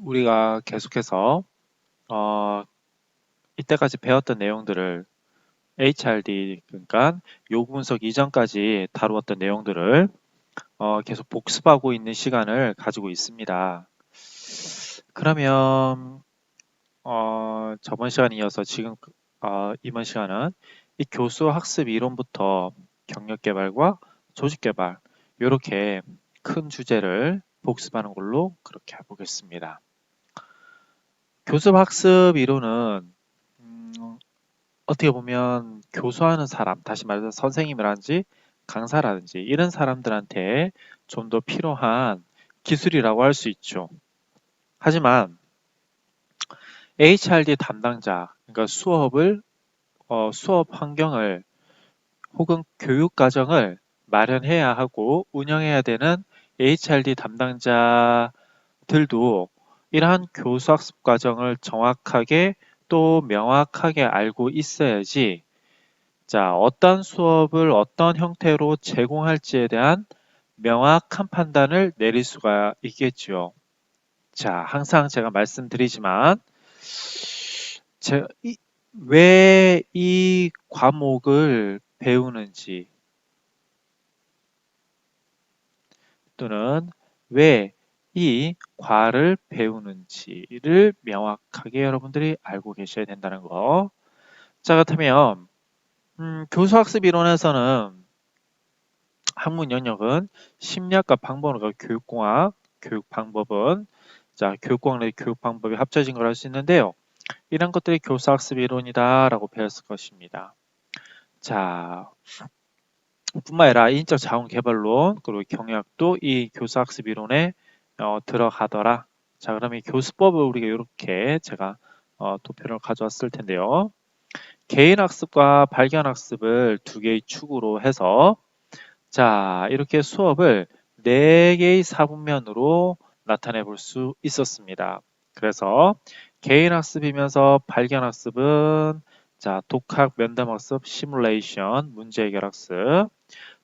우리가 계속해서 어, 이때까지 배웠던 내용들을 HRD, 그러니까 요구 분석 이전까지 다루었던 내용들을 계속 복습하고 있는 시간을 가지고 있습니다. 그러면 저번 시간에 이어서 지금 이번 시간은 이 교수 학습 이론부터 경력 개발과 조직 개발 이렇게 큰 주제를 복습하는 걸로 그렇게 해보겠습니다. 교수 학습 이론은 어떻게 보면 교수하는 사람, 다시 말해서 선생님이라든지 강사라든지 이런 사람들한테 좀 더 필요한 기술이라고 할 수 있죠. 하지만 HRD 담당자, 그러니까 수업 환경을 혹은 교육 과정을 마련해야 하고 운영해야 되는 HRD 담당자들도 이러한 교수 학습 과정을 정확하게 또 명확하게 알고 있어야지 자, 어떤 수업을 어떤 형태로 제공할지에 대한 명확한 판단을 내릴 수가 있겠지요. 자, 항상 제가 말씀드리지만 왜 이 과목을 배우는지 또는 왜 이 과를 배우는지를 명확하게 여러분들이 알고 계셔야 된다는 거. 자, 그렇다면 교수학습 이론에서는 학문 영역은 심리학과 방법론과 교육공학, 교육 방법은 자 교육공학의 교육 방법이 합쳐진 걸 할 수 있는데요. 이런 것들이 교수학습 이론이다라고 배웠을 것입니다. 자, 뿐만 아니라 인적 자원 개발론 그리고 경영학도 이 교수학습 이론에 들어가더라. 자, 그럼 이 교수법을 우리가 이렇게 제가 도표를 가져왔을 텐데요. 개인학습과 발견학습을 두 개의 축으로 해서 자, 이렇게 수업을 4개의 사분면으로 나타내 볼 수 있었습니다. 그래서 개인학습이면서 발견학습은 자, 독학, 면담학습, 시뮬레이션, 문제 해결학습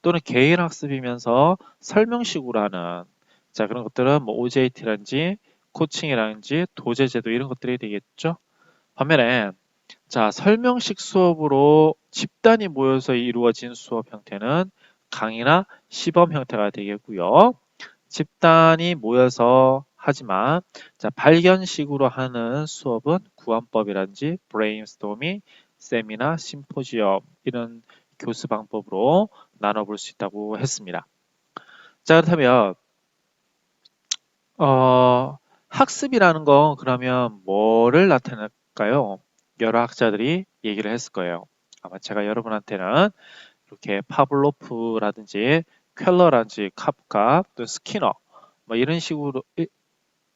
또는 개인학습이면서 설명식으로 하는 자, 그런 것들은 뭐 OJT라든지 코칭이라든지 도제제도 이런 것들이 되겠죠. 반면에 자, 설명식 수업으로 집단이 모여서 이루어진 수업 형태는 강의나 시범 형태가 되겠고요. 집단이 모여서 하지만 자, 발견식으로 하는 수업은 구원법이라든지 브레인스토밍, 세미나, 심포지엄 이런 교수 방법으로 나눠볼 수 있다고 했습니다. 자, 그렇다면 학습이라는 건 그러면 뭐를 나타낼까요? 여러 학자들이 얘기를 했을 거예요. 아마 제가 여러분한테는 이렇게 파블로프라든지 켈러라든지 카프카 또 스키너 뭐 이런 식으로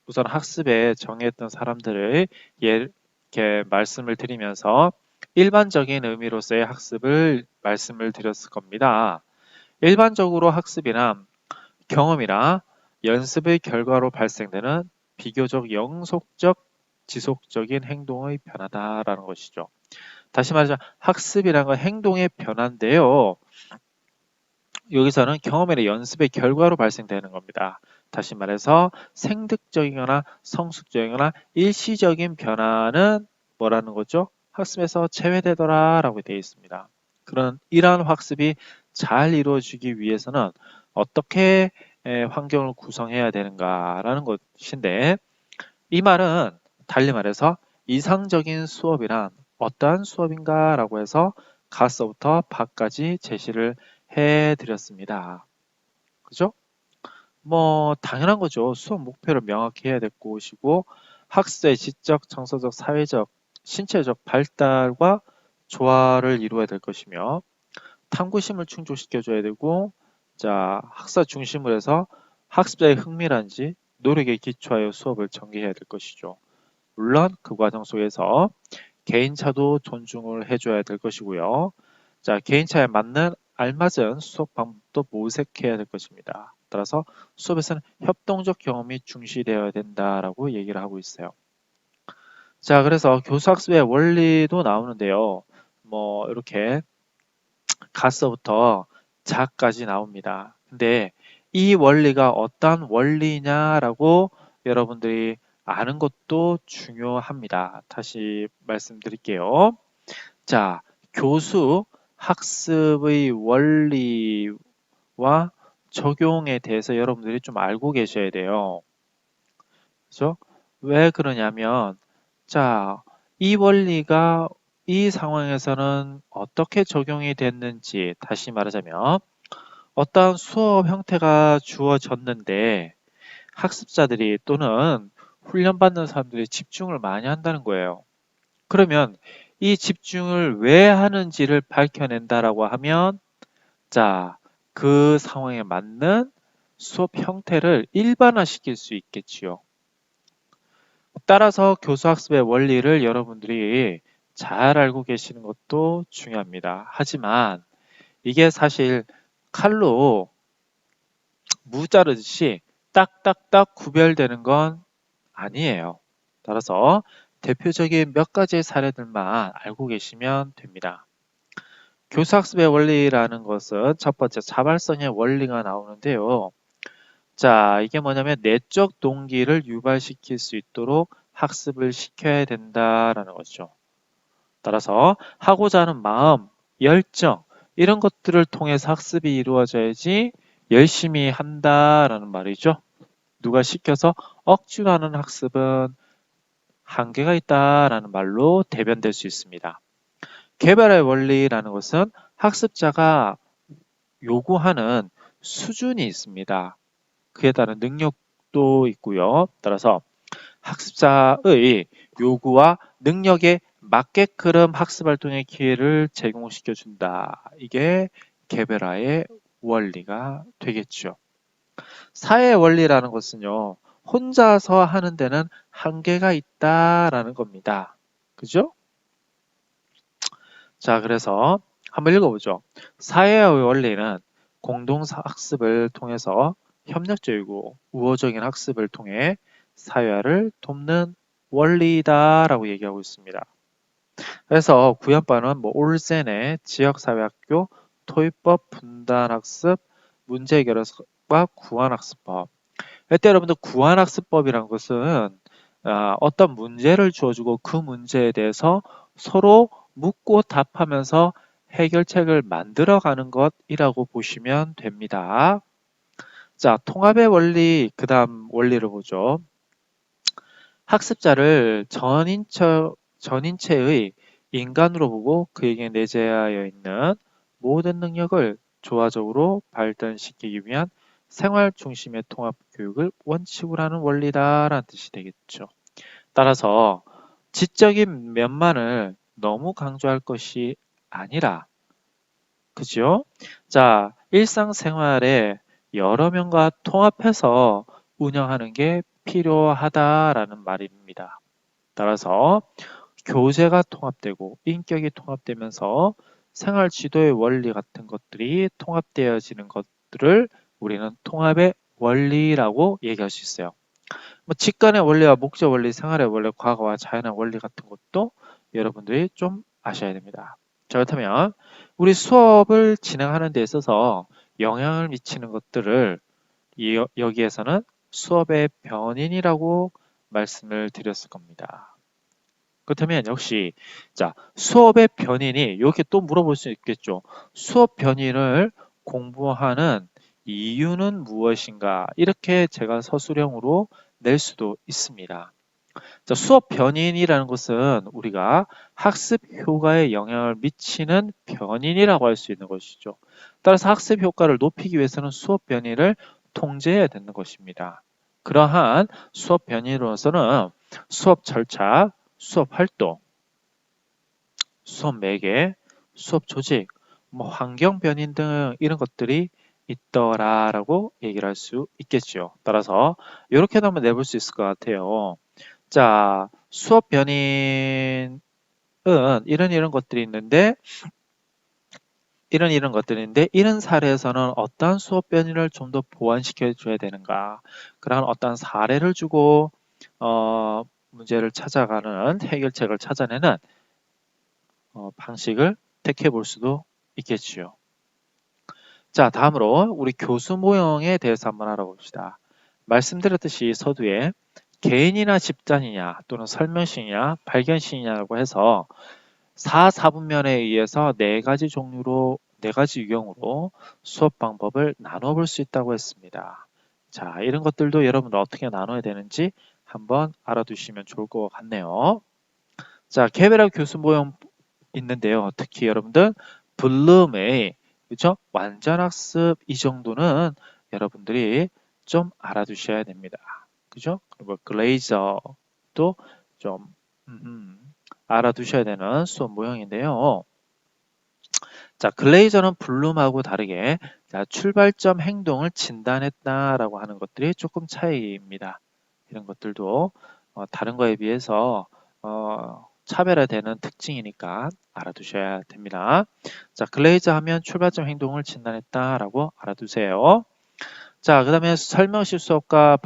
우선 학습에 정의했던 사람들을 이렇게 말씀을 드리면서 일반적인 의미로서의 학습을 말씀을 드렸을 겁니다. 일반적으로 학습이란 경험이나 연습의 결과로 발생되는 비교적 영속적 지속적인 행동의 변화다라는 것이죠. 다시 말하자면 학습이라는 건 행동의 변화인데요. 여기서는 경험이나 연습의 결과로 발생되는 겁니다. 다시 말해서 생득적이거나 성숙적이거나 일시적인 변화는 뭐라는 거죠? 학습에서 제외되더라 라고 되어 있습니다. 그런 이러한 학습이 잘 이루어지기 위해서는 어떻게 환경을 구성해야 되는가라는 것인데 이 말은 달리 말해서 이상적인 수업이란 어떠한 수업인가 라고 해서 가서부터 박까지 제시를 해드렸습니다. 그죠? 뭐 당연한 거죠. 수업 목표를 명확히 해야 될 것이고 학습의 지적, 정서적, 사회적, 신체적 발달과 조화를 이루어야 될 것이며 탐구심을 충족시켜 줘야 되고 자 학사 중심으로 해서 학습자의 흥미란지 노력에 기초하여 수업을 전개해야 될 것이죠. 물론 그 과정 속에서 개인차도 존중을 해줘야 될 것이고요. 자, 개인차에 맞는 알맞은 수업 방법도 모색해야 될 것입니다. 따라서 수업에서는 협동적 경험이 중시되어야 된다라고 얘기를 하고 있어요. 자, 그래서 교수학습의 원리도 나오는데요. 뭐 이렇게 가서부터 자까지 나옵니다. 근데 이 원리가 어떤 원리냐라고 여러분들이 아는 것도 중요합니다. 다시 말씀드릴게요. 자, 교수 학습의 원리와 적용에 대해서 여러분들이 좀 알고 계셔야 돼요. 그죠? 왜 그러냐면, 자, 이 원리가 이 상황에서는 어떻게 적용이 됐는지, 다시 말하자면, 어떠한 수업 형태가 주어졌는데, 학습자들이 또는 훈련받는 사람들이 집중을 많이 한다는 거예요. 그러면 이 집중을 왜 하는지를 밝혀낸다라고 하면, 자, 그 상황에 맞는 수업 형태를 일반화시킬 수 있겠지요. 따라서 교수학습의 원리를 여러분들이 잘 알고 계시는 것도 중요합니다. 하지만 이게 사실 칼로 무 자르듯이 딱딱딱 구별되는 건 아니에요. 따라서 대표적인 몇 가지의 사례들만 알고 계시면 됩니다. 교수학습의 원리라는 것은 첫 번째 자발성의 원리가 나오는데요. 자, 이게 뭐냐면 내적 동기를 유발시킬 수 있도록 학습을 시켜야 된다라는 거죠. 따라서 하고자 하는 마음, 열정 이런 것들을 통해서 학습이 이루어져야지 열심히 한다라는 말이죠. 누가 시켜서 억지로 하는 학습은 한계가 있다라는 말로 대변될 수 있습니다. 개발의 원리라는 것은 학습자가 요구하는 수준이 있습니다. 그에 따른 능력도 있고요. 따라서 학습자의 요구와 능력에 맞게끔 학습 활동의 기회를 제공시켜 준다. 이게 개별화의 원리가 되겠죠. 사회의 원리라는 것은요. 혼자서 하는 데는 한계가 있다라는 겁니다. 그죠? 자, 그래서 한번 읽어보죠. 사회의 원리는 공동학습을 통해서 협력적이고 우호적인 학습을 통해 사회화를 돕는 원리다라고 얘기하고 있습니다. 그래서 구현반은 뭐 올센의 지역사회학교 토익법 분단학습 문제 해결과 구환학습법. 이때 여러분들 구환학습법이라는 것은 어떤 문제를 주어주고 그 문제에 대해서 서로 묻고 답하면서 해결책을 만들어가는 것이라고 보시면 됩니다. 자, 통합의 원리, 그 다음 원리를 보죠. 학습자를 전인체의 인간으로 보고 그에게 내재하여 있는 모든 능력을 조화적으로 발전시키기 위한 생활 중심의 통합 교육을 원칙으로 하는 원리다라는 뜻이 되겠죠. 따라서 지적인 면만을 너무 강조할 것이 아니라, 그죠? 자, 일상생활에 여러 명과 통합해서 운영하는 게 필요하다라는 말입니다. 따라서 교재가 통합되고 인격이 통합되면서 생활 지도의 원리 같은 것들이 통합되어지는 것들을 우리는 통합의 원리라고 얘기할 수 있어요. 뭐 직관의 원리와 목적 원리, 생활의 원리, 과거와 자연의 원리 같은 것도 여러분들이 좀 아셔야 됩니다. 자, 그렇다면 우리 수업을 진행하는 데 있어서 영향을 미치는 것들을 여기에서는 수업의 변인이라고 말씀을 드렸을 겁니다. 그렇다면 역시 자, 수업의 변인이 이렇게 또 물어볼 수 있겠죠. 수업 변인을 공부하는 이유는 무엇인가? 이렇게 제가 서술형으로 낼 수도 있습니다. 자, 수업 변인이라는 것은 우리가 학습 효과에 영향을 미치는 변인이라고 할 수 있는 것이죠. 따라서 학습 효과를 높이기 위해서는 수업 변인을 통제해야 되는 것입니다. 그러한 수업 변인으로서는 수업 절차, 수업 활동, 수업 매개, 수업 조직, 뭐 환경 변인 등 이런 것들이 있더라라고 얘기를 할 수 있겠죠. 따라서 이렇게도 한번 내볼 수 있을 것 같아요. 자, 수업 변인은 이런 것들이 있는데 이런 것들인데 이런 사례에서는 어떠한 수업 변인을 좀 더 보완시켜 줘야 되는가 그런 어떠한 사례를 주고 문제를 찾아가는 해결책을 찾아내는 방식을 택해 볼 수도 있겠지요. 자, 다음으로 우리 교수 모형에 대해서 한번 알아봅시다. 말씀드렸듯이 서두에 개인이나 집단이냐 또는 설명식이냐 발견식이냐라고 해서 4분면에 의해서 네 가지 종류로 네 가지 유형으로 수업 방법을 나눠 볼 수 있다고 했습니다. 자, 이런 것들도 여러분들 어떻게 나눠야 되는지 한번 알아두시면 좋을 것 같네요. 자, 개별화 교수 모형 있는데요. 특히 여러분들 블룸의 그죠? 완전 학습 이 정도는 여러분들이 좀 알아두셔야 됩니다. 그죠? 그리고 글레이저도 좀 알아두셔야 되는 수업 모형인데요. 자, 글레이저는 블룸하고 다르게 자, 출발점 행동을 진단했다라고 하는 것들이 조금 차이입니다. 이런 것들도 다른 거에 비해서 차별화되는 특징이니까 알아두셔야 됩니다. 자, 글레이저 하면 출발점 행동을 진단했다라고 알아두세요. 자, 그 다음에 설명식 수업과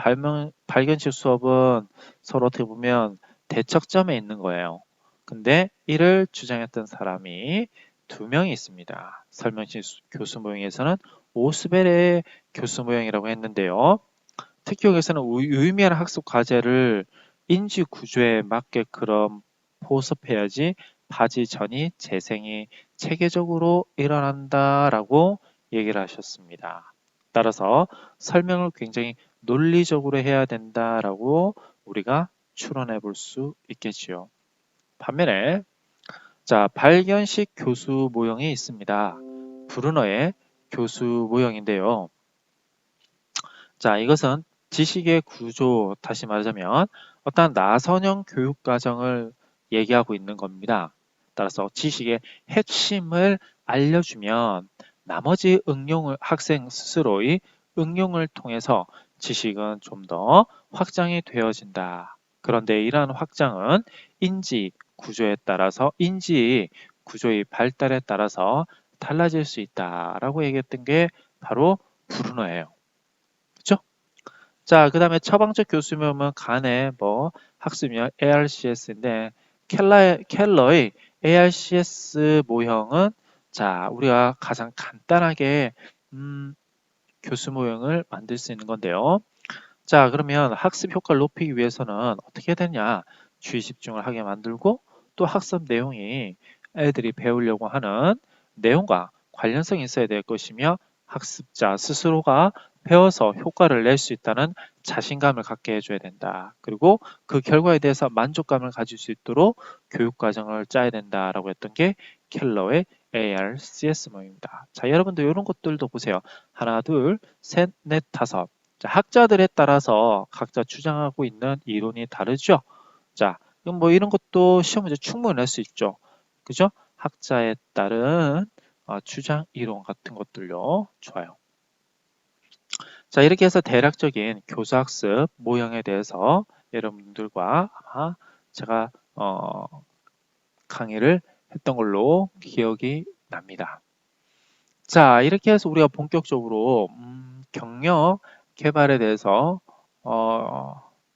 발견식 수업은 서로 어떻게 보면 대척점에 있는 거예요. 근데 이를 주장했던 사람이 두 명이 있습니다. 설명식 교수 모형에서는 오스벨의 교수 모형이라고 했는데요. 특히 여기서는 유의미한 학습 과제를 인지 구조에 맞게끔 포섭해야지 파지 전이 재생이 체계적으로 일어난다라고 얘기를 하셨습니다. 따라서 설명을 굉장히 논리적으로 해야 된다라고 우리가 추론해 볼 수 있겠지요. 반면에 자, 발견식 교수 모형이 있습니다. 브루너의 교수 모형인데요. 자, 이것은 지식의 구조, 다시 말하자면 어떤 나선형 교육 과정을 얘기하고 있는 겁니다. 따라서 지식의 핵심을 알려주면 나머지 응용을 학생 스스로의 응용을 통해서 지식은 좀 더 확장이 되어진다. 그런데 이러한 확장은 인지 구조에 따라서 인지 구조의 발달에 따라서 달라질 수 있다라고 얘기했던 게 바로 브루너예요. 그렇죠? 자, 그 다음에 처방적 교수명은 간의 학습명 ARCS인데 켈러의 ARCS 모형은 자, 우리가 가장 간단하게 교수 모형을 만들 수 있는 건데요. 자, 그러면 학습 효과를 높이기 위해서는 어떻게 해야 되냐? 주의 집중을 하게 만들고 또 학습 내용이 애들이 배우려고 하는 내용과 관련성이 있어야 될 것이며 학습자 스스로가 배워서 효과를 낼 수 있다는 자신감을 갖게 해줘야 된다. 그리고 그 결과에 대해서 만족감을 가질 수 있도록 교육 과정을 짜야 된다라고 했던 게 켈러의 ARCS 모임입니다. 자, 여러분들 이런 것들도 보세요. 하나, 둘, 셋, 넷, 다섯. 자, 학자들에 따라서 각자 주장하고 있는 이론이 다르죠. 자, 그럼 이런 것도 시험 문제 충분히 낼 수 있죠. 그죠? 학자에 따른 주장 이론 같은 것들요. 좋아요. 자, 이렇게 해서 대략적인 교수학습 모형에 대해서 여러분들과 아마 제가 강의를 했던 걸로 기억이 납니다. 자, 이렇게 해서 우리가 본격적으로 경력 개발에 대해서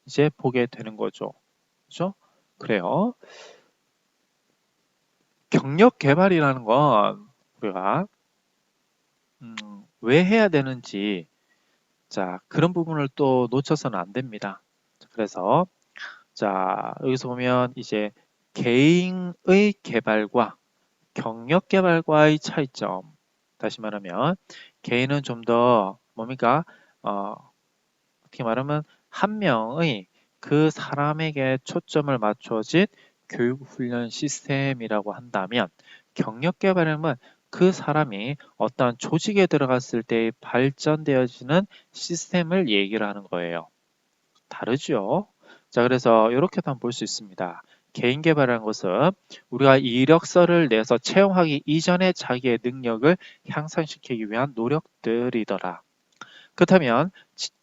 이제 보게 되는 거죠. 그죠? 그래요. 경력 개발이라는 건 우리가 왜 해야 되는지 자, 그런 부분을 또 놓쳐서는 안 됩니다. 그래서 자, 여기서 보면 이제 개인의 개발과 경력 개발과의 차이점. 다시 말하면 개인은 좀 더 뭡니까? 어떻게 말하면 한 명의 그 사람에게 초점을 맞춰진 교육 훈련 시스템이라고 한다면 경력 개발은 그 사람이 어떤 조직에 들어갔을 때 발전되어지는 시스템을 얘기를 하는 거예요. 다르죠? 자, 그래서 이렇게도 한번 볼 수 있습니다. 개인 개발이라는 것은 우리가 이력서를 내서 채용하기 이전에 자기의 능력을 향상시키기 위한 노력들이더라. 그렇다면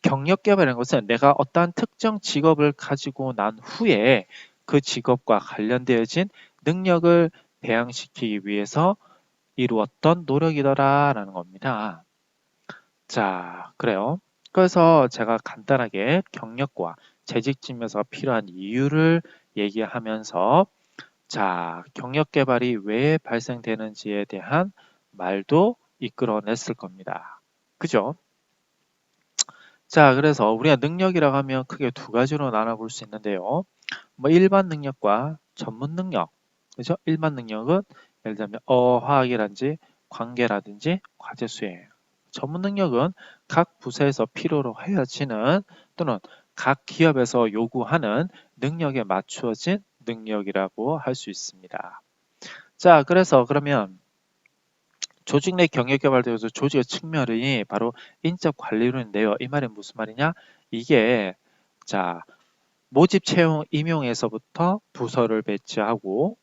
경력 개발이라는 것은 내가 어떠한 특정 직업을 가지고 난 후에 그 직업과 관련되어진 능력을 배양시키기 위해서 이루었던 노력이더라라는 겁니다. 자, 그래요. 그래서 제가 간단하게 경력과 재직지면서 필요한 이유를 얘기하면서 자, 경력 개발이 왜 발생되는지에 대한 말도 이끌어냈을 겁니다. 그죠? 자, 그래서 우리가 능력이라고 하면 크게 두 가지로 나눠볼 수 있는데요. 뭐 일반 능력과 전문 능력. 그죠? 일반 능력은 예를 들면 어화학이라든지 관계라든지 과제 수행. 전문 능력은 각 부서에서 필요로 헤어지는 또는 각 기업에서 요구하는 능력에 맞추어진 능력이라고 할 수 있습니다. 자, 그래서 그러면 조직 내 경력 개발되어서 조직의 측면이 바로 인적 관리론인데요. 이 말은 무슨 말이냐? 이게 자 모집 채용 임용에서부터 부서를 배치하고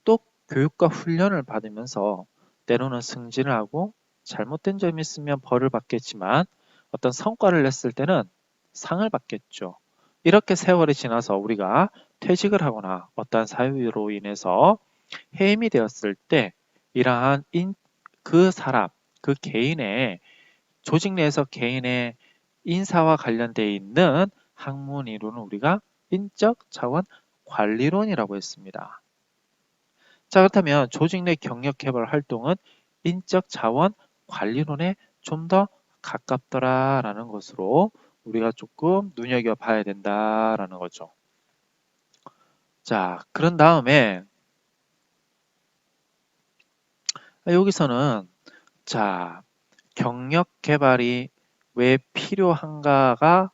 또 교육과 훈련을 받으면서 때로는 승진을 하고 잘못된 점이 있으면 벌을 받겠지만 어떤 성과를 냈을 때는 상을 받겠죠. 이렇게 세월이 지나서 우리가 퇴직을 하거나 어떠한 사유로 인해서 해임이 되었을 때 이러한 그 사람, 그 개인의 조직 내에서 개인의 인사와 관련되어 있는 학문 이론은 우리가 인적 자원 관리론이라고 했습니다. 자, 그렇다면 조직 내 경력 개발 활동은 인적 자원 관리론에 좀 더 가깝더라라는 것으로 우리가 조금 눈여겨봐야 된다라는 거죠. 자, 그런 다음에 여기서는 자, 경력 개발이 왜 필요한가가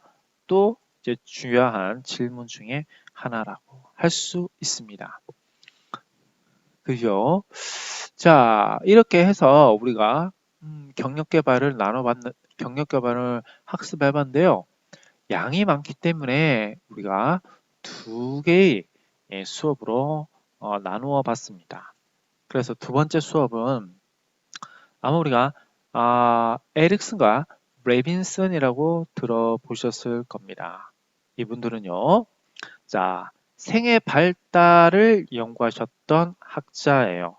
또 이제 중요한 질문 중에 하나라고 할 수 있습니다. 그죠? 자, 이렇게 해서 우리가 경력 개발을 경력 개발을 학습해 봤는데요. 양이 많기 때문에 우리가 두 개의 수업으로 나누어 봤습니다. 그래서 두 번째 수업은 아마 우리가 에릭슨과 레빈슨이라고 들어보셨을 겁니다. 이분들은요, 자, 생애 발달을 연구하셨던 학자예요.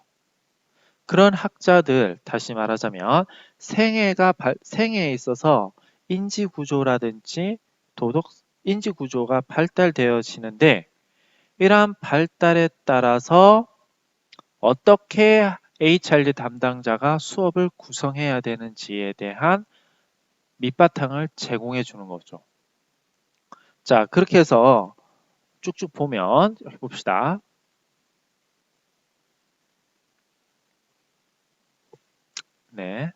그런 학자들, 다시 말하자면 생애에 있어서 인지 구조라든지 인지 구조가 발달되어지는데 이러한 발달에 따라서 어떻게 HRD 담당자가 수업을 구성해야 되는지에 대한 밑바탕을 제공해 주는 거죠. 자, 그렇게 해서 쭉쭉 보면 해봅시다. 네.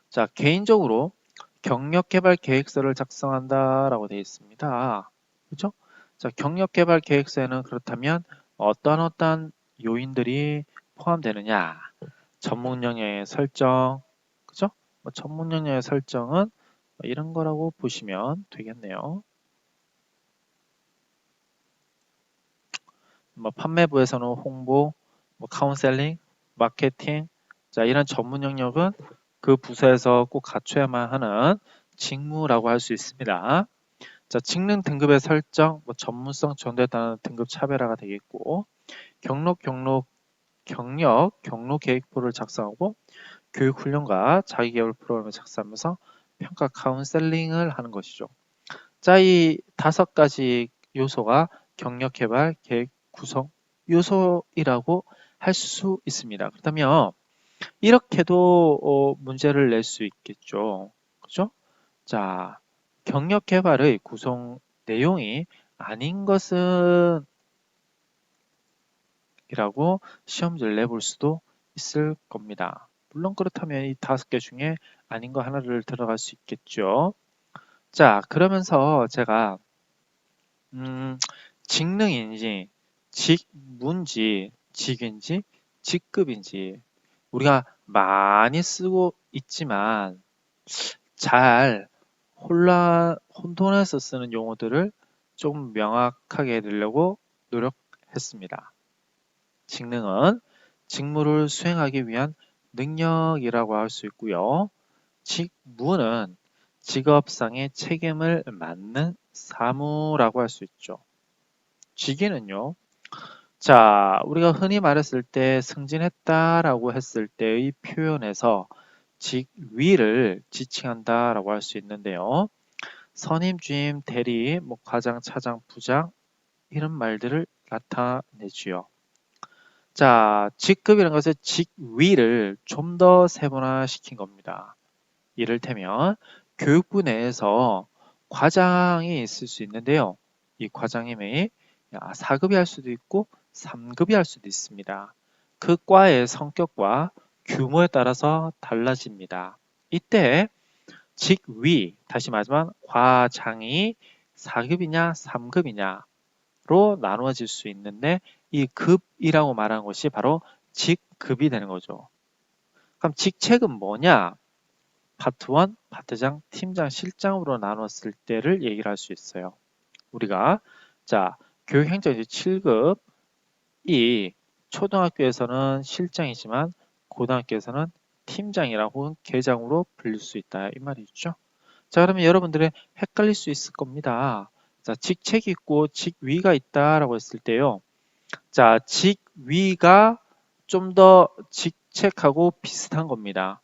자, 개인적으로 경력 개발 계획서를 작성한다라고 되어 있습니다. 그렇죠? 자, 경력 개발 계획서에는 그렇다면 어떤 요인들이 포함되느냐? 전문 영역의 설정, 그죠? 전문 영역의 설정은 이런 거라고 보시면 되겠네요. 판매부에서는 홍보, 카운셀링, 마케팅, 자, 이런 전문 영역은 그 부서에서 꼭 갖춰야만 하는 직무라고 할 수 있습니다. 자, 직능 등급의 설정, 전문성 정도에 따른 등급 차별화가 되겠고, 경로 계획표를 작성하고, 교육 훈련과 자기개발 프로그램을 작성하면서 평가 카운셀링을 하는 것이죠. 자, 이 5가지 요소가 경력 개발 계획 구성 요소이라고 할 수 있습니다. 그렇다면 이렇게도 문제를 낼 수 있겠죠. 그죠? 자, 경력 개발의 구성 내용이 아닌 것은 이라고 시험지를 내볼 수도 있을 겁니다. 물론 그렇다면 이 5개 중에 아닌 거 하나를 들어갈 수 있겠죠. 자, 그러면서 제가 직능인지 직무인지 직인지 직급인지 우리가 많이 쓰고 있지만 잘 혼돈해서 쓰는 용어들을 좀 명확하게 해드리려고 노력했습니다. 직능은 직무를 수행하기 위한 능력이라고 할 수 있고요. 직무는 직업상의 책임을 맡는 사무라고 할 수 있죠. 직위는요. 자, 우리가 흔히 말했을 때 승진했다라고 했을 때의 표현에서 직위를 지칭한다라고 할 수 있는데요. 선임, 주임, 대리, 과장, 차장, 부장 이런 말들을 나타내지요. 자, 직급이라는 것은 직위를 좀 더 세분화시킨 겁니다. 이를테면 교육부 내에서 과장이 있을 수 있는데요. 이 과장님이 4급이 할 수도 있고 3급이 할 수도 있습니다. 그 과의 성격과 규모에 따라서 달라집니다. 이때 직위, 다시 말하면 과장이 4급이냐 3급이냐로 나누어질 수 있는데 이 급이라고 말하는 것이 바로 직급이 되는 거죠. 그럼 직책은 뭐냐? 파트 1, 파트장, 팀장, 실장으로 나눴을 때를 얘기를 할 수 있어요. 우리가 자 교육행정지 7급이 초등학교에서는 실장이지만 고등학교에서는 팀장이라고 혹은 계장으로 불릴 수 있다 이 말이죠. 자 그러면 여러분들이 헷갈릴 수 있을 겁니다. 자 직책이 있고 직위가 있다라고 했을 때요. 자 직위가 좀 더 직책하고 비슷한 겁니다.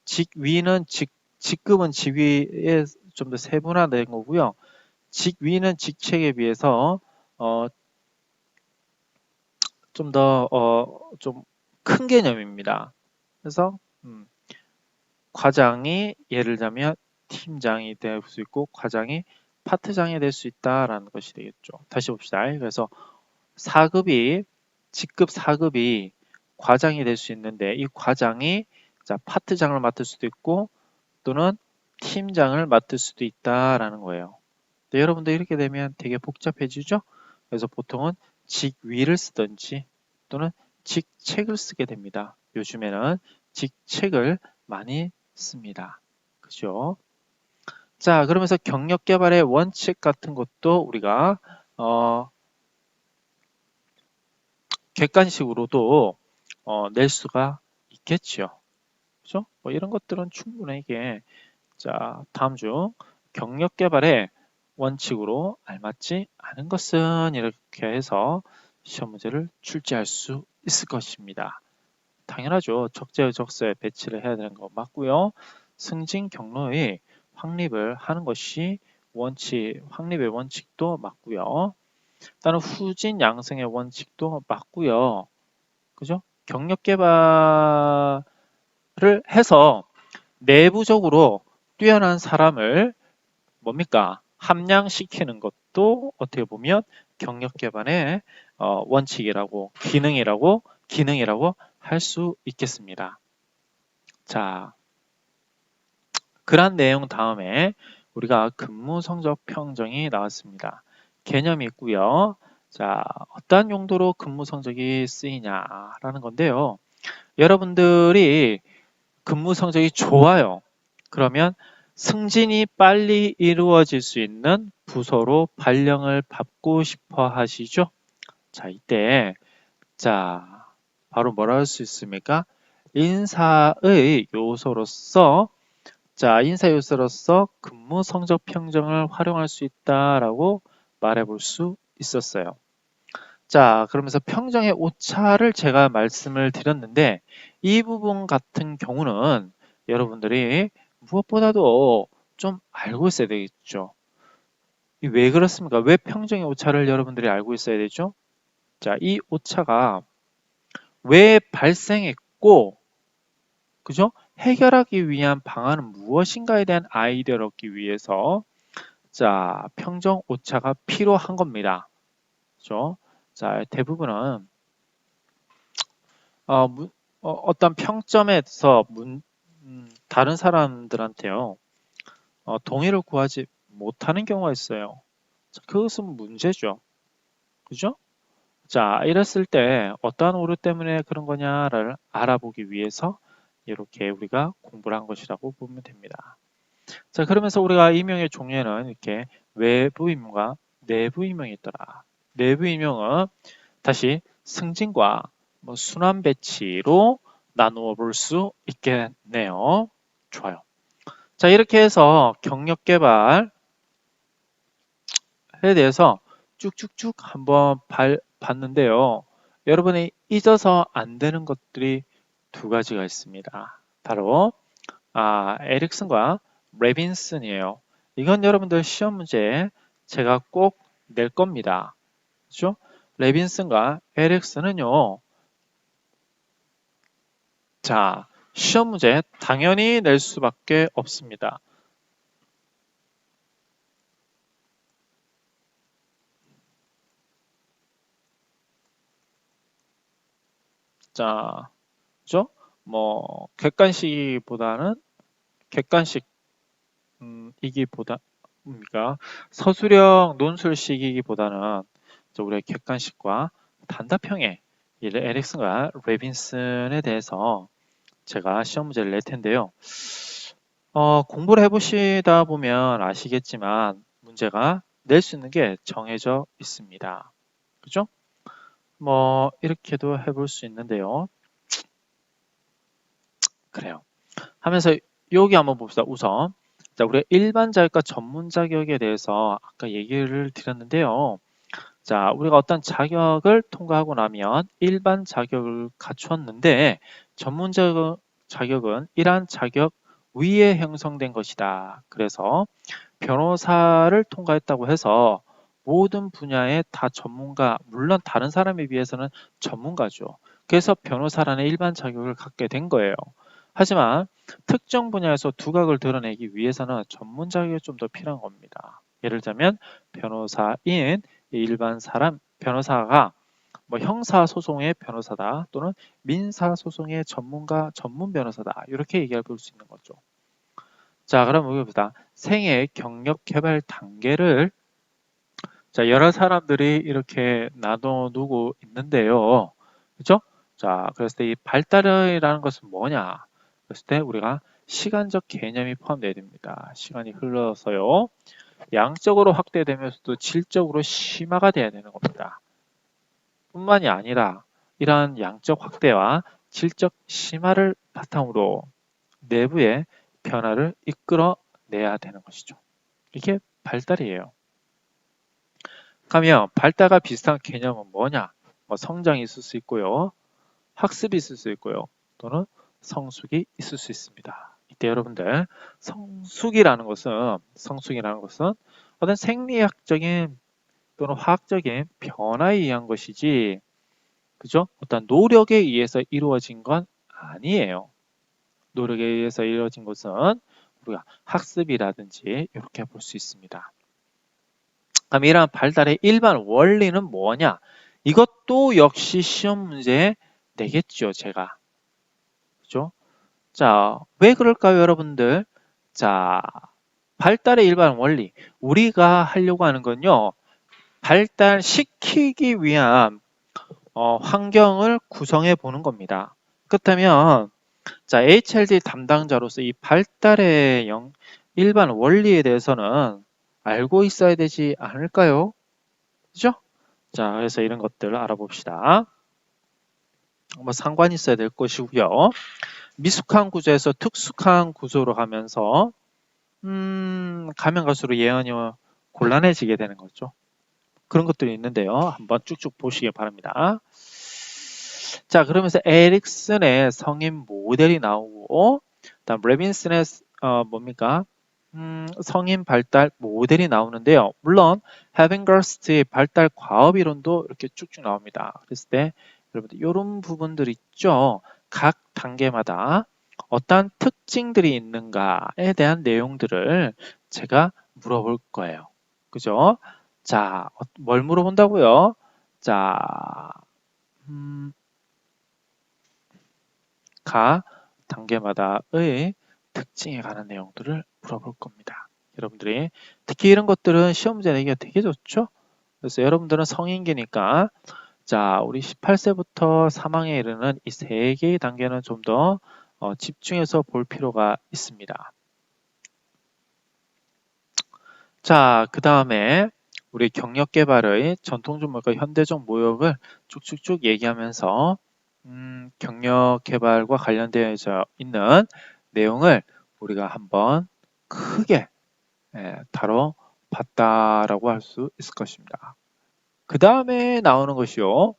직위는 직급은 직위에 좀 더 세분화된 거고요. 직위는 직책에 비해서 좀 더 좀 큰 개념입니다. 그래서 과장이 예를 들면 팀장이 될 수 있고 과장이 파트장이 될 수 있다라는 것이 되겠죠. 다시 봅시다. 그래서 4급이 직급 4급이 과장이 될 수 있는데 이 과장이 자 파트장을 맡을 수도 있고 또는 팀장을 맡을 수도 있다라는 거예요. 네, 여러분들 이렇게 되면 되게 복잡해지죠? 그래서 보통은 직위를 쓰든지 또는 직책을 쓰게 됩니다. 요즘에는 직책을 많이 씁니다. 그죠? 자, 그러면서 경력 개발의 원칙 같은 것도 우리가 객관식으로도 낼 수가 있겠죠. 그죠? 뭐 이런 것들은 충분하게 자, 다음 중 경력 개발의 원칙으로 알맞지 않은 것은 이렇게 해서 시험 문제를 출제할 수 있을 것입니다. 당연하죠. 적재의 적소에 배치를 해야 되는 거 맞고요. 승진 경로의 확립을 하는 것이 확립의 원칙도 맞고요. 다른 후진 양성의 원칙도 맞고요. 그죠? 경력 개발을 해서 내부적으로 뛰어난 사람을 뭡니까? 함량시키는 것도 어떻게 보면 경력 개발의 원칙이라고 기능이라고 할 수 있겠습니다. 자, 그런 내용 다음에 우리가 근무 성적 평정이 나왔습니다. 개념이 있고요. 자, 어떠한 용도로 근무 성적이 쓰이냐라는 건데요. 여러분들이 근무 성적이 좋아요. 그러면 승진이 빨리 이루어질 수 있는 부서로 발령을 받고 싶어 하시죠? 자, 이때 자, 바로 뭐라 할 수 있습니까? 인사의 요소로서 인사 요소로서 근무 성적 평정을 활용할 수 있다라고 말해 볼 수 있었어요. 자, 그러면서 평정의 오차를 제가 말씀을 드렸는데 이 부분 같은 경우는 여러분들이 무엇보다도 좀 알고 있어야 되겠죠. 왜 그렇습니까? 왜 평정의 오차를 여러분들이 알고 있어야 되죠? 자, 이 오차가 왜 발생했고, 그죠? 해결하기 위한 방안은 무엇인가에 대한 아이디어를 얻기 위해서 자, 평정 오차가 필요한 겁니다. 그죠? 자, 대부분은 어떤 평점에서 다른 사람들한테요, 동의를 구하지 못하는 경우가 있어요. 자, 그것은 문제죠. 그죠? 자, 이랬을 때 어떠한 오류 때문에 그런 거냐를 알아보기 위해서 이렇게 우리가 공부를 한 것이라고 보면 됩니다. 자, 그러면서 우리가 임용의 종류에는 이렇게 외부 임용과 내부 임용이 있더라. 내부 임용은 다시 승진과 순환 배치로 나누어 볼 수 있겠네요. 좋아요. 자, 이렇게 해서 경력 개발에 대해서 쭉쭉쭉 한번 봤는데요. 여러분이 잊어서 안 되는 것들이 두 가지가 있습니다. 바로 에릭슨과 레빈슨이에요. 이건 여러분들 시험 문제에 제가 꼭 낼 겁니다. 그렇죠? 레빈슨과 에릭슨은요. 자, 시험 문제 당연히 낼 수밖에 없습니다. 자, 그죠? 뭐 객관식보다는 객관식 이기보다 그러니까 서술형 논술식이기보다는 우리가 객관식과 단답형의 에릭슨과 레빈슨에 대해서 제가 시험 문제를 낼 텐데요. 공부를 해보시다 보면 아시겠지만 문제가 낼 수 있는 게 정해져 있습니다. 그죠? 뭐 이렇게도 해볼 수 있는데요. 그래요. 하면서 여기 한번 봅시다. 우선 자, 우리가 일반 자격과 전문 자격에 대해서 아까 얘기를 드렸는데요. 자, 우리가 어떤 자격을 통과하고 나면 일반 자격을 갖추었는데 전문 자격은 이러한 자격 위에 형성된 것이다. 그래서 변호사를 통과했다고 해서 모든 분야에 다 전문가, 물론 다른 사람에 비해서는 전문가죠. 그래서 변호사라는 일반 자격을 갖게 된 거예요. 하지만 특정 분야에서 두각을 드러내기 위해서는 전문 자격이 좀 더 필요한 겁니다. 예를 들자면 변호사인 일반 사람, 변호사가 뭐 형사소송의 변호사다 또는 민사소송의 전문가, 전문 변호사다 이렇게 얘기해 볼 수 있는 거죠. 자, 그럼 여기 봅시다. 생애 경력 개발 단계를 자, 여러 사람들이 이렇게 나눠두고 있는데요. 그죠? 자, 그랬을 때 이 발달이라는 것은 뭐냐? 그랬을 때 우리가 시간적 개념이 포함되어야 됩니다. 시간이 흘러서요. 양적으로 확대되면서도 질적으로 심화가 돼야 되는 겁니다. 뿐만이 아니라 이러한 양적 확대와 질적 심화를 바탕으로 내부의 변화를 이끌어내야 되는 것이죠. 이게 발달이에요. 그러면 발달과 비슷한 개념은 뭐냐? 뭐 성장이 있을 수 있고요. 학습이 있을 수 있고요. 또는 성숙이 있을 수 있습니다. 이때 여러분들 성숙이라는 것은 어떤 생리학적인 또는 화학적인 변화에 의한 것이지 그죠? 어떤 노력에 의해서 이루어진 건 아니에요. 노력에 의해서 이루어진 것은 우리가 학습이라든지 이렇게 볼 수 있습니다. 그럼 이러한 발달의 일반 원리는 뭐냐? 이것도 역시 시험 문제에 내겠죠, 제가. 그죠? 자, 왜 그럴까요, 여러분들? 자, 발달의 일반 원리. 우리가 하려고 하는 건요, 발달시키기 위한 환경을 구성해 보는 겁니다. 그렇다면, 자, HLD 담당자로서 이 발달의 일반 원리에 대해서는 알고 있어야 되지 않을까요? 그죠? 자, 그래서 이런 것들을 알아봅시다. 뭐 상관이 있어야 될 것이고요. 미숙한 구조에서 특숙한 구조로 가면서 가면 갈수록 예언이 곤란해지게 되는 거죠. 그런 것들이 있는데요. 한번 쭉쭉 보시기 바랍니다. 자, 그러면서 에릭슨의 성인 모델이 나오고 다음 레빈슨의 뭡니까? 성인 발달 모델이 나오는데요. 물론 해빙거스트의 발달 과업 이론도 이렇게 쭉쭉 나옵니다. 그랬을 때 여러분들 이런 부분들 있죠. 각 단계마다 어떠한 특징들이 있는가에 대한 내용들을 제가 물어볼 거예요. 그죠? 자, 뭘 물어본다고요? 자, 각 단계마다의 특징에 관한 내용들을 물어볼 겁니다. 여러분들이 특히 이런 것들은 시험 문제 내기가 되게 좋죠. 그래서 여러분들은 성인기니까 자, 우리 18세부터 사망에 이르는 이 세 개의 단계는 좀 더 집중해서 볼 필요가 있습니다. 자, 그 다음에 우리 경력개발의 전통적 모욕과 현대적 모욕을 쭉쭉쭉 얘기하면서 경력개발과 관련되어 있는 내용을 우리가 한번 크게 다뤄봤다라고 할 수 있을 것입니다. 그 다음에 나오는 것이요.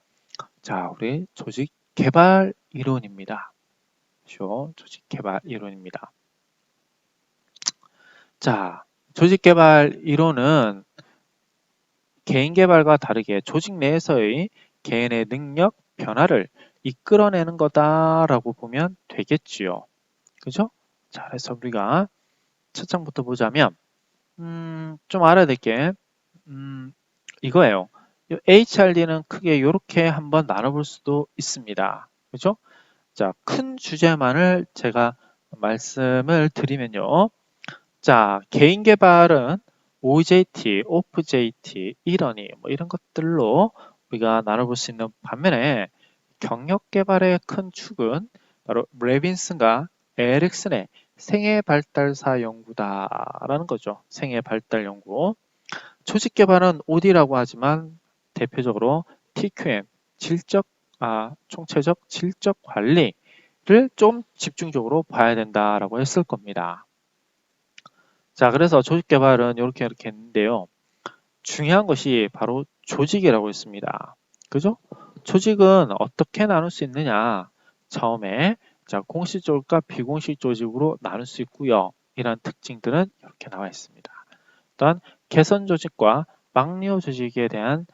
자, 우리 조직개발 이론입니다. 조직개발 이론입니다. 자, 조직개발 이론은 개인개발과 다르게 조직 내에서의 개인의 능력 변화를 이끌어내는 거다라고 보면 되겠지요. 그죠? 자, 그래서 우리가 첫 장부터 보자면 좀 알아야 될 게 이거예요. HRD는 크게 이렇게 한번 나눠볼 수도 있습니다. 그죠? 자, 큰 주제만을 제가 말씀을 드리면요. 자, 개인 개발은 OJT, OffJT, 이러니 뭐 이런 것들로 우리가 나눠볼 수 있는 반면에 경력 개발의 큰 축은 바로 레빈슨과 에릭슨의 생애 발달사 연구다라는 거죠. 생애 발달 연구. 조직 개발은 OD라고 하지만 대표적으로 TQM, 총체적 질적 관리를 좀 집중적으로 봐야 된다라고 했을 겁니다. 자, 그래서 조직 개발은 이렇게 했는데요. 중요한 것이 바로 조직이라고 했습니다. 그죠? 조직은 어떻게 나눌 수 있느냐? 처음에 자, 공식 조직과 비공식 조직으로 나눌 수 있고요. 이런 특징들은 이렇게 나와 있습니다. 일단 개선 조직과 막리오 조직에 대한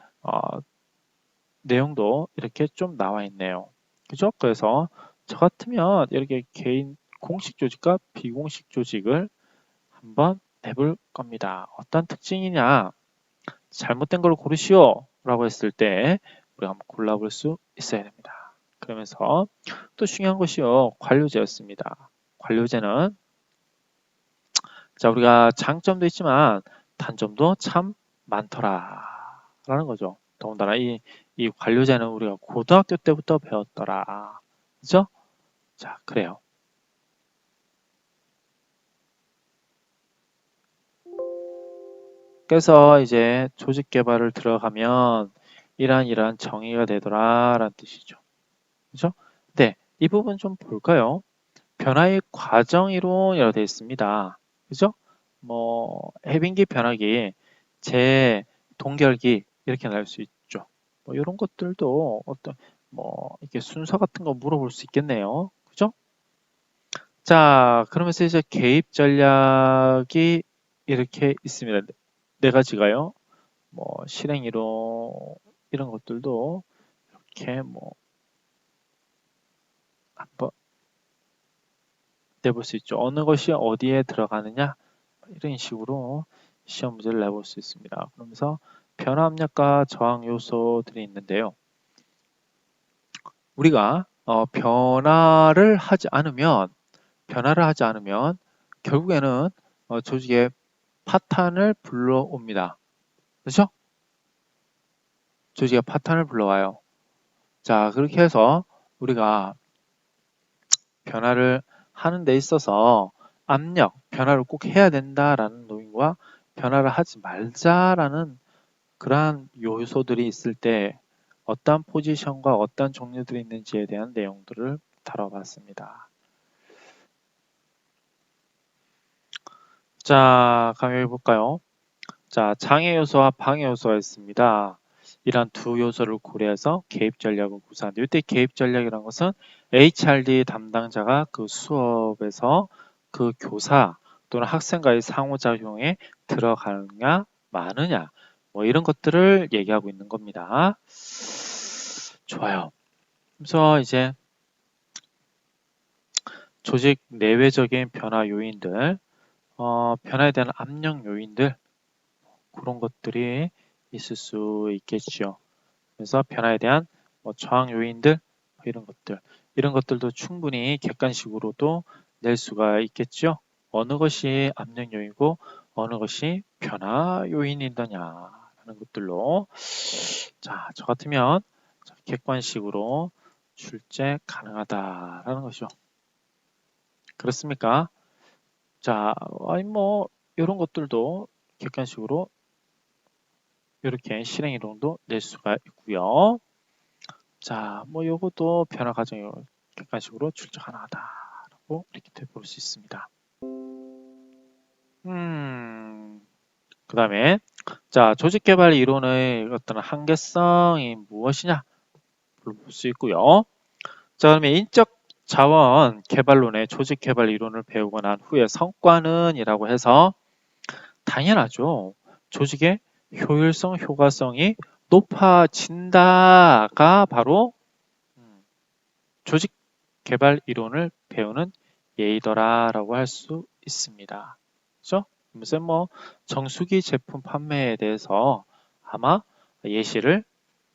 내용도 이렇게 좀 나와 있네요. 그죠? 그래서 저 같으면 이렇게 개인 공식 조직과 비공식 조직을 한번 내볼 겁니다. 어떤 특징이냐? 잘못된 걸 고르시오 라고 했을 때 우리가 한번 골라볼 수 있어야 됩니다. 그러면서 또 중요한 것이요. 관료제였습니다. 관료제는 자, 우리가 장점도 있지만 단점도 참 많더라 라는 거죠. 더군다나 이 관료제는 우리가 고등학교 때부터 배웠더라. 그죠? 자, 그래요. 그래서 이제 조직 개발을 들어가면 이러한 정의가 되더라 라는 뜻이죠. 그죠? 네, 이 부분 좀 볼까요? 변화의 과정 이론이라고 되어 있습니다. 그죠? 뭐 해빙기 변화기, 재 동결기 이렇게 나올 수 있죠. 뭐 이런 것들도 어떤 뭐 이렇게 순서 같은 거 물어볼 수 있겠네요. 그죠? 자, 그러면서 이제 개입 전략이 이렇게 있습니다. 네 가지가요. 뭐 실행 이론 이런 것들도 이렇게 뭐 한번 내볼 수 있죠. 어느 것이 어디에 들어가느냐 이런 식으로 시험 문제를 내볼 수 있습니다. 그러면서 변화 압력과 저항 요소들이 있는데요. 우리가 변화를 하지 않으면 결국에는 조직의 파탄을 불러옵니다. 그렇죠? 조직의 파탄을 불러와요. 자, 그렇게 해서 우리가 변화를 하는 데 있어서 변화를 꼭 해야 된다라는 노인과 변화를 하지 말자라는 그러한 요소들이 있을 때 어떤 포지션과 어떤 종류들이 있는지에 대한 내용들을 다뤄봤습니다. 자, 강의해 볼까요? 자, 장애 요소와 방해 요소가 있습니다. 이런 두 요소를 고려해서 개입 전략을 구사하는데 이때 개입 전략이라는 것은 HRD 담당자가 그 수업에서 그 교사 또는 학생과의 상호작용에 들어가느냐 마느냐 뭐 이런 것들을 얘기하고 있는 겁니다. 좋아요. 그래서 이제 조직 내외적인 변화 요인들, 변화에 대한 압력 요인들 그런 것들이 있을 수 있겠죠. 그래서 변화에 대한 뭐 저항 요인들 이런 것들도 충분히 객관식으로도 낼 수가 있겠죠. 어느 것이 압력 요인이고 어느 것이 변화 요인이더냐라는 것들로 자, 저 같으면 객관식으로 출제 가능하다라는 것이죠. 그렇습니까? 자, 아니 뭐 이런 것들도 객관식으로 이렇게 실행 이론도 낼 수가 있고요. 자, 뭐 요것도 변화 과정이 객관식으로 출제 가능하다라고 이렇게 볼 수 있습니다. 그 다음에 자, 조직 개발 이론의 어떤 한계성이 무엇이냐 볼 수 있고요. 자, 그러면 인적 자원 개발론의 조직 개발 이론을 배우고 난 후에 성과는 이라고 해서 당연하죠. 조직의 효율성, 효과성이 높아진다가 바로 조직 개발 이론을 배우는 예이더라라고 할 수 있습니다. 그죠? 무슨 뭐 정수기 제품 판매에 대해서 아마 예시를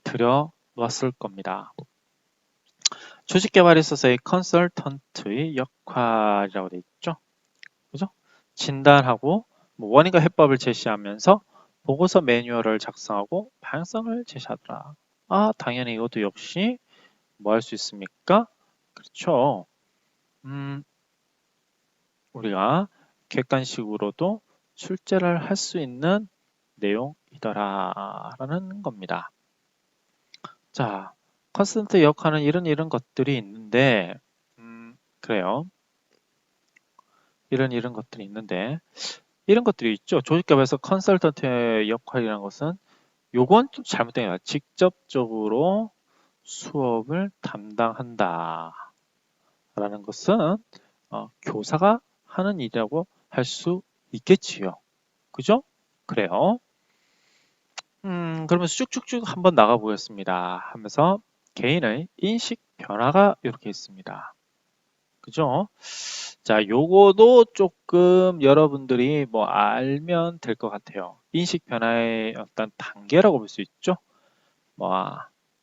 드려 놓았을 겁니다. 조직 개발에 있어서의 컨설턴트의 역할이라고 되어 있죠. 그죠? 진단하고 뭐 원인과 해법을 제시하면서 보고서 매뉴얼을 작성하고 방향성을 제시하더라. 아, 당연히 이것도 역시 뭐 할 수 있습니까? 그렇죠. 우리가 객관식으로도 출제를 할 수 있는 내용이더라라는 겁니다. 자, 컨스턴트 역할은 이런 것들이 있는데, 그래요. 이런 것들이 있는데, 이런 것들이 있죠. 조직개발에서 컨설턴트의 역할이라는 것은 요건 좀 잘못된 거야. 직접적으로 수업을 담당한다 라는 것은 교사가 하는 일이라고 할 수 있겠지요. 그죠? 그래요. 그러면 쭉쭉쭉 한번 나가 보겠습니다. 하면서 개인의 인식 변화가 이렇게 있습니다. 그죠? 자, 요거도 조금 여러분들이 뭐 알면 될 것 같아요. 인식 변화의 어떤 단계라고 볼 수 있죠? 뭐,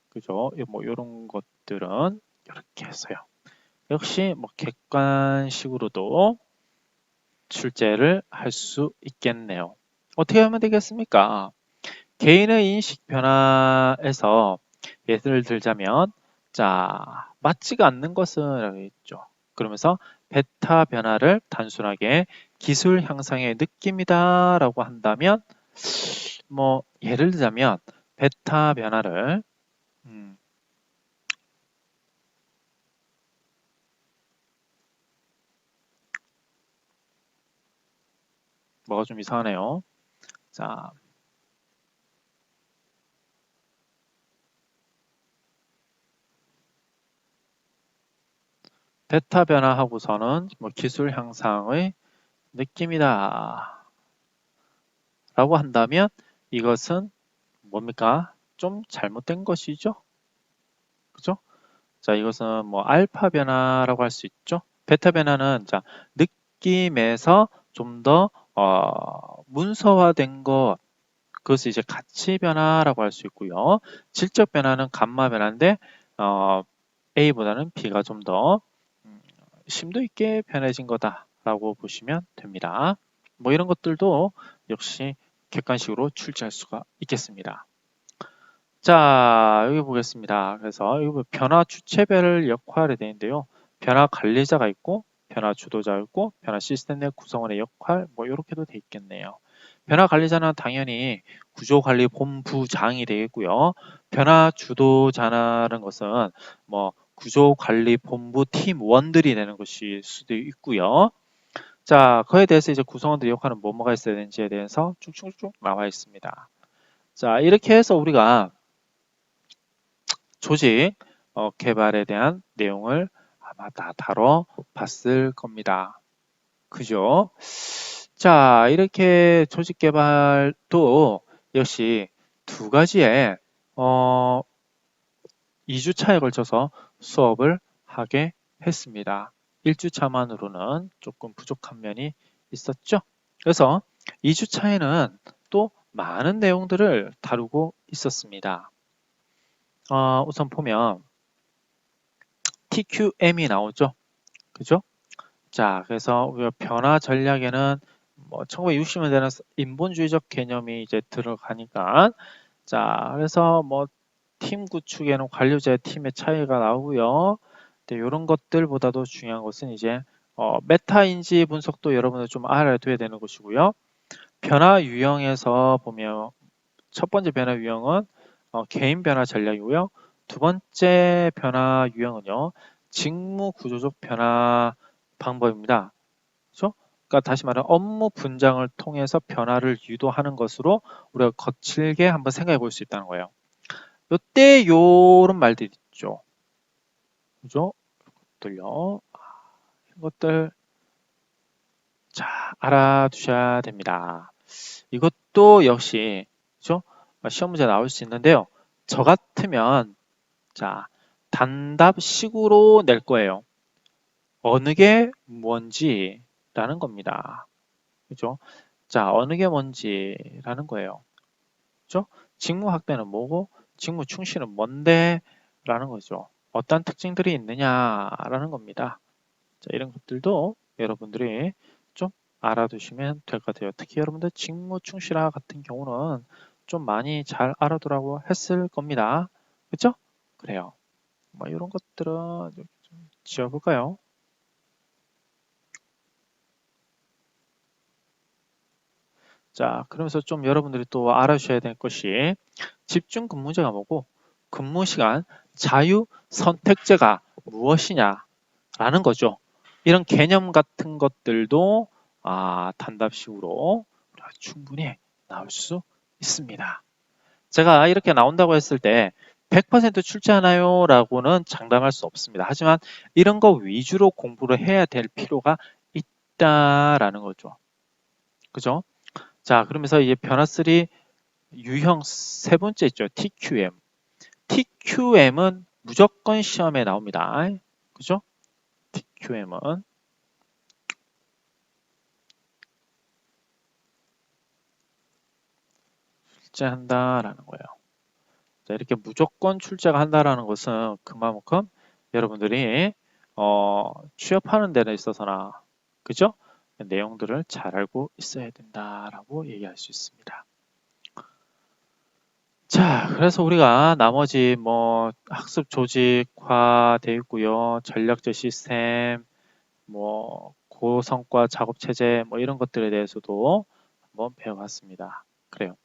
그죠? 뭐, 요런 것들은 이렇게 해서요. 역시 뭐 객관식으로도 출제를 할 수 있겠네요. 어떻게 하면 되겠습니까? 개인의 인식 변화에서 예를 들자면, 자, 맞지가 않는 것은 라고 있죠. 그러면서 베타 변화를 단순하게 기술 향상의 느낌이다 라고 한다면, 뭐, 예를 들자면, 베타 변화를, 뭐가 좀 이상하네요. 자, 베타 변화하고서는 뭐 기술 향상의 느낌이다 라고 한다면 이것은 뭡니까? 좀 잘못된 것이죠? 그죠? 자, 이것은 뭐 알파 변화라고 할 수 있죠? 베타 변화는 자, 느낌에서 좀 더 문서화된 것, 그것을 이제 가치 변화라고 할 수 있고요. 질적 변화는 감마 변화인데 A보다는 B가 좀 더 심도 있게 변해진 거다라고 보시면 됩니다. 뭐 이런 것들도 역시 객관식으로 출제할 수가 있겠습니다. 자, 여기 보겠습니다. 그래서 여기 변화 주체별 역할이 되는데요. 변화 관리자가 있고, 변화 주도자가 있고, 변화 시스템 내 구성원의 역할, 뭐 이렇게도 돼 있겠네요. 변화 관리자는 당연히 구조관리본부장이 되겠고요. 변화 주도자라는 것은 뭐 구조관리본부 팀원들이 되는 것일 수도 있고요. 자, 그에 대해서 이제 구성원들의 역할은 뭐가 있어야 되는지에 대해서 쭉쭉쭉 나와 있습니다. 자, 이렇게 해서 우리가 조직 개발에 대한 내용을 아마 다 다뤄봤을 겁니다. 그죠? 자, 이렇게 조직 개발도 역시 두 가지의 2주차에 걸쳐서 수업을 하게 했습니다. 1주차만으로는 조금 부족한 면이 있었죠. 그래서 2주차에는 또 많은 내용들을 다루고 있었습니다. 우선 보면 TQM이 나오죠. 그죠? 자, 그래서 우리가 변화 전략에는 뭐 1960년대는 인본주의적 개념이 이제 들어가니까 자, 그래서 뭐 팀 구축에는 관료자의 팀의 차이가 나오고요. 이런 것들보다도 중요한 것은 이제 메타 인지 분석도 여러분들 좀 알아둬야 되는 것이고요. 변화 유형에서 보면 첫 번째 변화 유형은 개인 변화 전략이고요. 두 번째 변화 유형은요. 직무 구조적 변화 방법입니다. 그렇죠? 그러니까 다시 말하면 업무 분장을 통해서 변화를 유도하는 것으로 우리가 거칠게 한번 생각해 볼 수 있다는 거예요. 이때 요런 말들 있죠. 그죠? 이것들요. 이것들 자 알아두셔야 됩니다. 이것도 역시 그죠? 시험 문제 나올 수 있는데요. 저 같으면 자 단답식으로 낼 거예요. 어느 게 뭔지라는 겁니다. 그죠? 자, 어느 게 뭔지라는 거예요. 그죠? 직무학대는 뭐고, 직무충실은 뭔데? 라는 거죠. 어떤 특징들이 있느냐라는 겁니다. 자, 이런 것들도 여러분들이 좀 알아두시면 될 것 같아요. 특히 여러분들 직무충실화 같은 경우는 좀 많이 잘 알아두라고 했을 겁니다. 그죠? 그래요. 뭐 이런 것들은 좀 지워볼까요? 자, 그러면서 좀 여러분들이 또 알아주셔야 될 것이 집중 근무제가 뭐고 근무 시간 자유 선택제가 무엇이냐라는 거죠. 이런 개념 같은 것들도 단답식으로 충분히 나올 수 있습니다. 제가 이렇게 나온다고 했을 때 100% 출제하나요? 라고는 장담할 수 없습니다. 하지만 이런 거 위주로 공부를 해야 될 필요가 있다라는 거죠. 그죠? 자, 그러면서 이제 변화 3 유형 세 번째 있죠. TQM. TQM은 무조건 시험에 나옵니다. 그죠? TQM은 출제한다라는 거예요. 자, 이렇게 무조건 출제가 한다라는 것은 그만큼 여러분들이 취업하는 데에 있어서나 그죠? 내용들을 잘 알고 있어야 된다라고 얘기할 수 있습니다. 자, 그래서 우리가 나머지 뭐 학습 조직화 되어 있고요. 전략제 시스템, 뭐 고성과 작업 체제 뭐 이런 것들에 대해서도 한번 배워봤습니다. 그래요.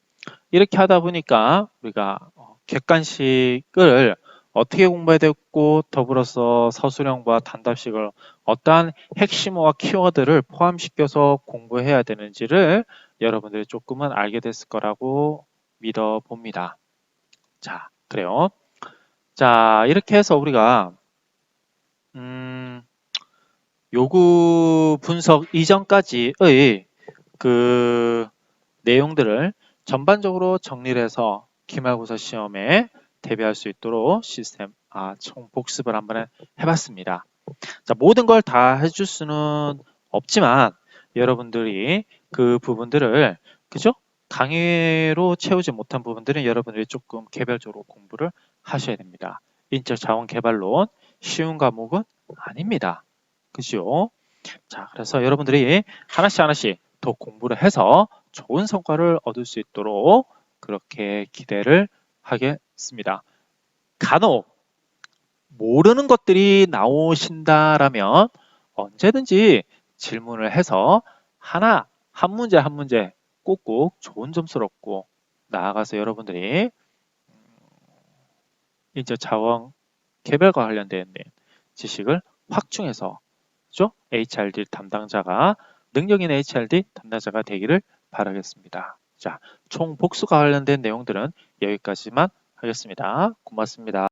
이렇게 하다 보니까 우리가 객관식을 어떻게 공부해야 되고 더불어서 서술형과 단답식을 어떠한 핵심어와 키워드를 포함시켜서 공부해야 되는지를 여러분들이 조금은 알게 됐을 거라고 믿어봅니다. 자, 그래요. 자, 이렇게 해서 우리가 요구 분석 이전까지의 그 내용들을 전반적으로 정리를 해서 기말고사 시험에 대비할 수 있도록 시스템 총 복습을 한번 해봤습니다. 자, 모든 걸 다 해줄 수는 없지만 여러분들이 그 부분들을 그죠? 강의로 채우지 못한 부분들은 여러분들이 조금 개별적으로 공부를 하셔야 됩니다. 인적 자원 개발론 쉬운 과목은 아닙니다. 그죠? 자, 그래서 여러분들이 하나씩 하나씩 더 공부를 해서 좋은 성과를 얻을 수 있도록 그렇게 기대를 하겠습니다. 간혹 모르는 것들이 나오신다라면 언제든지 질문을 해서 한 문제 한 문제 꼭꼭 좋은 점수를 얻고 나아가서 여러분들이 인적 자원 개발과 관련된 지식을 확충해서 그죠? HRD 담당자가 능력 있는 HRD 담당자가 되기를 바라겠습니다. 자, 총 복수가 관련된 내용들은 여기까지만 하겠습니다. 고맙습니다.